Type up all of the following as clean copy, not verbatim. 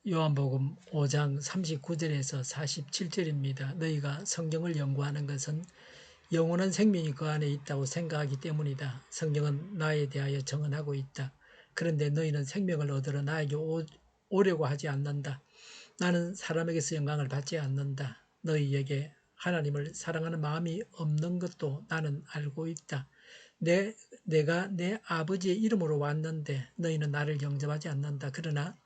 요한복음 5장 39절에서 47절입니다. 너희가 성경을 연구하는 것은 영원한 생명이 그 안에 있다고 생각하기 때문이다. 성경은 나에 대하여 증언하고 있다. 그런데 너희는 생명을 얻으러 나에게 오려고 하지 않는다. 나는 사람에게서 영광을 받지 않는다. 너희에게 하나님을 사랑하는 마음이 없는 것도 나는 알고 있다. 내가 내 아버지의 이름으로 왔는데 너희는 나를 영접하지 않는다. 그러나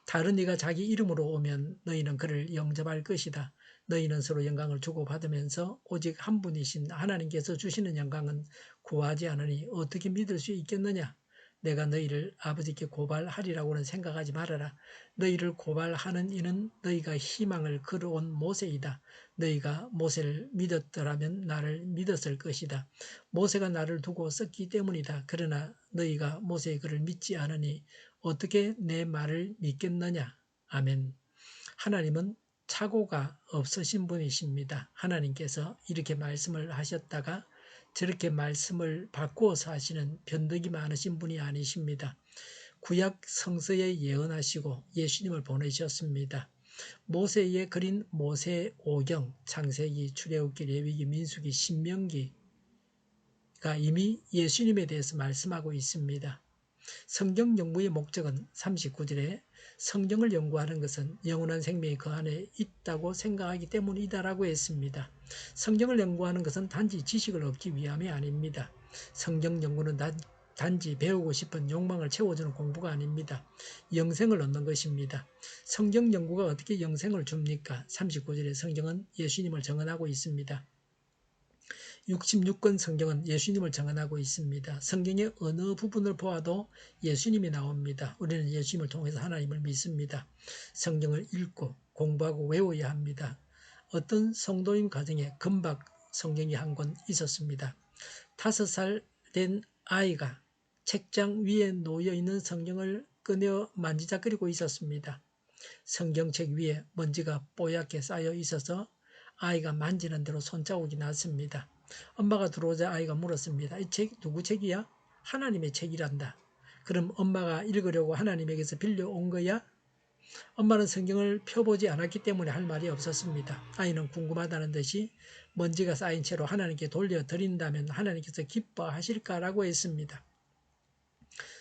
다른 이가 자기 이름으로 오면 너희는 그를 영접할 것이다. 너희는 서로 영광을 주고받으면서 오직 한 분이신 하나님께서 주시는 영광은 구하지 않으니 어떻게 믿을 수 있겠느냐? 내가 너희를 아버지께 고발하리라고는 생각하지 말아라. 너희를 고발하는 이는 너희가 희망을 걸어온 모세이다. 너희가 모세를 믿었더라면 나를 믿었을 것이다. 모세가 나를 두고 썼기 때문이다. 그러나 너희가 모세의 글을 믿지 않으니 어떻게 내 말을 믿겠느냐? 아멘. 하나님은 착오가 없으신 분이십니다. 하나님께서 이렇게 말씀을 하셨다가 저렇게 말씀을 바꾸어서 하시는 변덕이 많으신 분이 아니십니다. 구약 성서에 예언하시고 예수님을 보내셨습니다. 모세에 그린 모세 오경, 창세기, 출애굽기, 레위기, 민수기, 신명기가 이미 예수님에 대해서 말씀하고 있습니다. 성경 연구의 목적은 39절에 성경을 연구하는 것은 영원한 생명이 그 안에 있다고 생각하기 때문이다라고 했습니다. 성경을 연구하는 것은 단지 지식을 얻기 위함이 아닙니다. 성경 연구는 단지 배우고 싶은 욕망을 채워주는 공부가 아닙니다. 영생을 얻는 것입니다. 성경 연구가 어떻게 영생을 줍니까? 39절에 성경은 예수님을 증언하고 있습니다. 66권 성경은 예수님을 증언하고 있습니다. 성경의 어느 부분을 보아도 예수님이 나옵니다. 우리는 예수님을 통해서 하나님을 믿습니다. 성경을 읽고 공부하고 외워야 합니다. 어떤 성도님 가정에 금박 성경이 한 권 있었습니다. 5살 된 아이가 책장 위에 놓여있는 성경을 꺼내 만지작거리고 있었습니다. 성경책 위에 먼지가 뽀얗게 쌓여 있어서 아이가 만지는 대로 손자국이 났습니다. 엄마가 들어오자 아이가 물었습니다. 이 책 누구 책이야? 하나님의 책이란다. 그럼 엄마가 읽으려고 하나님에게서 빌려온 거야? 엄마는 성경을 펴보지 않았기 때문에 할 말이 없었습니다. 아이는 궁금하다는 듯이 먼지가 쌓인 채로 하나님께 돌려드린다면 하나님께서 기뻐하실까라고 했습니다.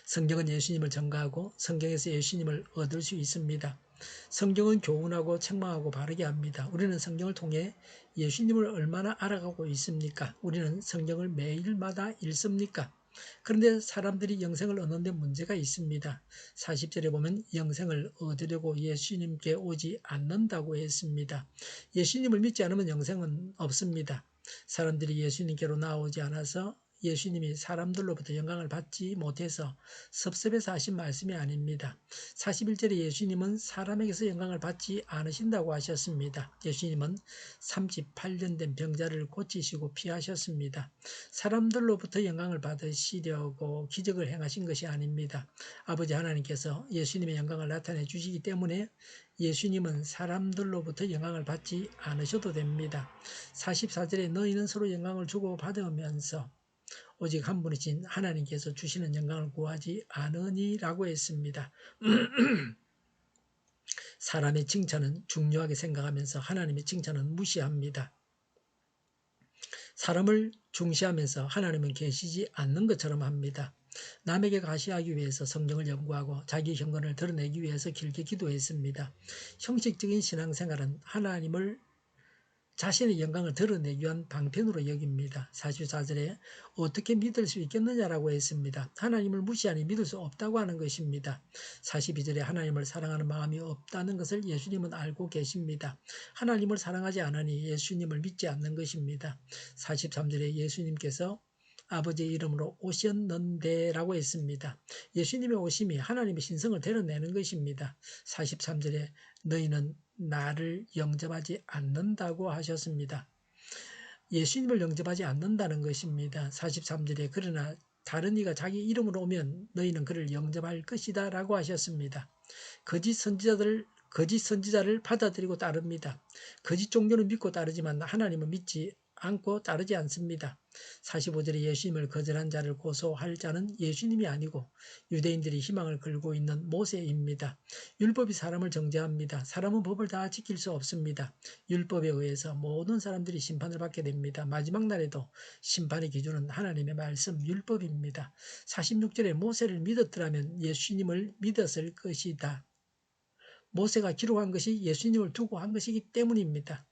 성경은 예수님을 증거하고 성경에서 예수님을 얻을 수 있습니다. 성경은 교훈하고 책망하고 바르게 합니다. 우리는 성경을 통해 예수님을 얼마나 알아가고 있습니까? 우리는 성경을 매일마다 읽습니까? 그런데 사람들이 영생을 얻는 데 문제가 있습니다. 40절에 보면 영생을 얻으려고 예수님께 오지 않는다고 했습니다. 예수님을 믿지 않으면 영생은 없습니다. 사람들이 예수님께로 나오지 않아서 예수님이 사람들로부터 영광을 받지 못해서 섭섭해서 하신 말씀이 아닙니다. 41절에 예수님은 사람에게서 영광을 받지 않으신다고 하셨습니다. 예수님은 38년 된 병자를 고치시고 피하셨습니다. 사람들로부터 영광을 받으시려고 기적을 행하신 것이 아닙니다. 아버지 하나님께서 예수님의 영광을 나타내 주시기 때문에 예수님은 사람들로부터 영광을 받지 않으셔도 됩니다. 44절에 너희는 서로 영광을 주고 받으면서 오직 한 분이신 하나님께서 주시는 영광을 구하지 않으니라고 했습니다. 사람의 칭찬은 중요하게 생각하면서 하나님의 칭찬은 무시합니다. 사람을 중시하면서 하나님은 계시지 않는 것처럼 합니다. 남에게 가시하기 위해서 성경을 연구하고 자기 경건을 드러내기 위해서 길게 기도했습니다. 형식적인 신앙생활은 하나님을 자신의 영광을 드러내기 위한 방편으로 여깁니다. 44절에 어떻게 믿을 수 있겠느냐라고 했습니다. 하나님을 무시하니 믿을 수 없다고 하는 것입니다. 42절에 하나님을 사랑하는 마음이 없다는 것을 예수님은 알고 계십니다. 하나님을 사랑하지 않으니 예수님을 믿지 않는 것입니다. 43절에 예수님께서 아버지의 이름으로 오셨는데 라고 했습니다. 예수님의 오심이 하나님의 신성을 드러내는 것입니다. 43절에 너희는 나를 영접하지 않는다고 하셨습니다. 예수님을 영접하지 않는다는 것입니다. 43절에 그러나 다른 이가 자기 이름으로 오면 너희는 그를 영접할 것이다 라고 하셨습니다. 거짓 선지자를 받아들이고 따릅니다. 거짓 종교는 믿고 따르지만 하나님은 믿지 않고 따르지 않습니다. 45절에 예수님을 거절한 자를 고소할 자는 예수님이 아니고 유대인들이 희망을 걸고 있는 모세입니다. 율법이 사람을 정죄합니다. 사람은 법을 다 지킬 수 없습니다. 율법에 의해서 모든 사람들이 심판을 받게 됩니다. 마지막 날에도 심판의 기준은 하나님의 말씀, 율법입니다. 46절에 모세를 믿었더라면 예수님을 믿었을 것이다. 모세가 기록한 것이 예수님을 두고 한 것이기 때문입니다.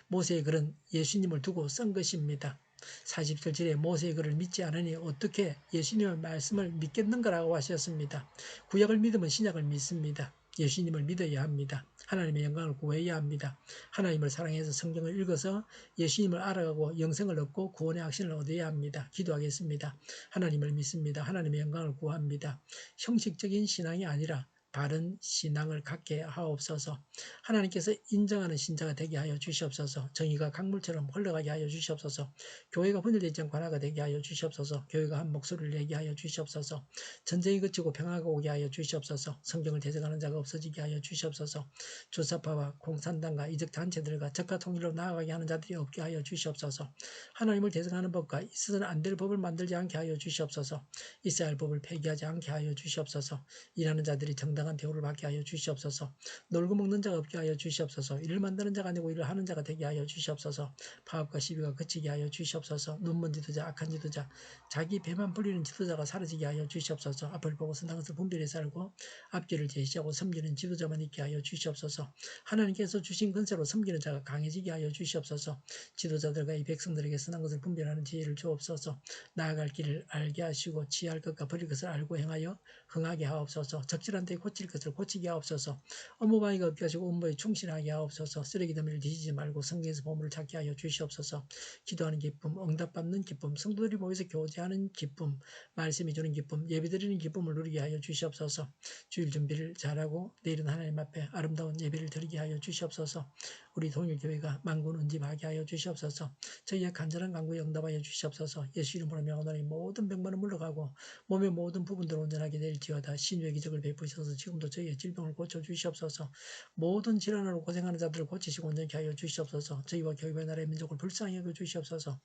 모세의 글은 예수님을 두고 쓴 것입니다. 47절에 모세의 글을 믿지 않으니 어떻게 예수님의 말씀을 믿겠는가라고 하셨습니다. 구약을 믿으면 신약을 믿습니다. 예수님을 믿어야 합니다. 하나님의 영광을 구해야 합니다. 하나님을 사랑해서 성경을 읽어서 예수님을 알아가고 영생을 얻고 구원의 확신을 얻어야 합니다. 기도하겠습니다. 하나님을 믿습니다. 하나님의 영광을 구합니다. 형식적인 신앙이 아니라 바른 신앙을 갖게 하옵소서. 하나님께서 인정하는 신자가 되게 하여 주시옵소서. 정의가 강물처럼 흘러가게 하여 주시옵소서. 교회가 분열되지 않고 하나가 되게 하여 주시옵소서. 교회가 한 목소리를 내게 하여 주시옵소서. 전쟁이 그치고 평화가 오게 하여 주시옵소서. 성경을 대적하는 자가 없어지게 하여 주시옵소서. 주사파와 공산당과 이적 단체들과 적가 통일로 나아가게 하는 자들이 없게 하여 주시옵소서. 하나님을 대적하는 법과 있어서는 안 될 법을 만들지 않게 하여 주시옵소서. 있어야 할 법을 폐기하지 않게 하여 주시옵소서. 일하는 자들이 정당한 대우를 받게 하여 주시옵소서. 놀고 먹는 자가 없게 하여 주시옵소서. 일을 만드는 자가 아니고 일을 하는 자가 되게 하여 주시옵소서. 파업과 시비가 그치게 하여 주시옵소서. 눈먼 지도자, 악한 지도자, 자기 배만 불리는 지도자가 사라지게 하여 주시옵소서. 앞을 보고 선한 것을 분별해 살고 앞길을 제시하고 섬기는 지도자만 있게 하여 주시옵소서. 하나님께서 주신 근세로 섬기는 자가 강해지게 하여 주시옵소서. 지도자들과 이 백성들에게 선한 것을 분별하는 지혜를 주옵소서. 나아갈 길을 알게 하시고 지혜할 것과 버릴 것을 알고 행하여 흥하게 하옵소서. 적절한 때에 고칠 것을 고치게 하옵소서. 업무방해가 없게 하시고 업무에 충실하게 하옵소서. 쓰레기 더미를 뒤지지 말고 성경에서 보물을 찾게 하여 주시옵소서. 기도하는 기쁨, 응답받는 기쁨, 성도들이 모여서 교제하는 기쁨, 말씀이 주는 기쁨, 예배드리는 기쁨을 누리게 하여 주시옵소서. 주일 준비를 잘하고 내일은 하나님 앞에 아름다운 예배를 드리게 하여 주시옵소서. 우리 동일교회가 만군 은집하게 하여 주시옵소서. 저희의 간절한 간구에 응답하여 주시옵소서. 예수 이름으로 명하노니 모든 병만은 물러가고 몸의 모든 부분들 온전하게 될지어다. 신유의 기적을 베푸셔서 지금도 저희의 질병을 고쳐주시옵소서. 모든 질환으로 고생하는 자들을 고치시고 온전케 하여 주시옵소서. 저희와 교회와 나라의 민족을 불쌍히 여겨 주시옵소서.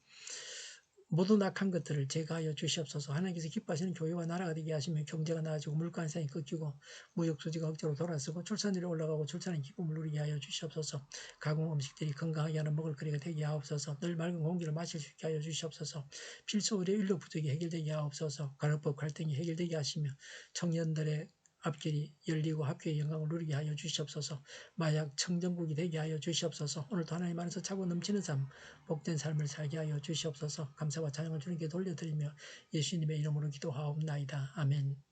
모든 악한 것들을 제거하여 주시옵소서. 하나님께서 기뻐하시는 교회와 나라가 되게 하시며 경제가 나아지고 물가 인상이 꺾이고 무역 수지가 억제로 돌아서고 출산율이 올라가고 출산의 기쁨을 누리게 하여 주시옵소서. 가공 음식들이 건강하게 하는 먹을거리가 되게 하옵소서. 늘 맑은 공기를 마실 수 있게 하여 주시옵소서. 필수 의료 인력 부족이 해결되게 하옵소서. 간호법 갈등이 해결되게 하시며 청년들의 앞길이 열리고 학교의 영광을 누리게 하여 주시옵소서. 마약 청정국이 되게 하여 주시옵소서. 오늘도 하나님 안에서 차고 넘치는 삶, 복된 삶을 살게 하여 주시옵소서. 감사와 찬양을 주님께 돌려드리며 예수님의 이름으로 기도하옵나이다. 아멘.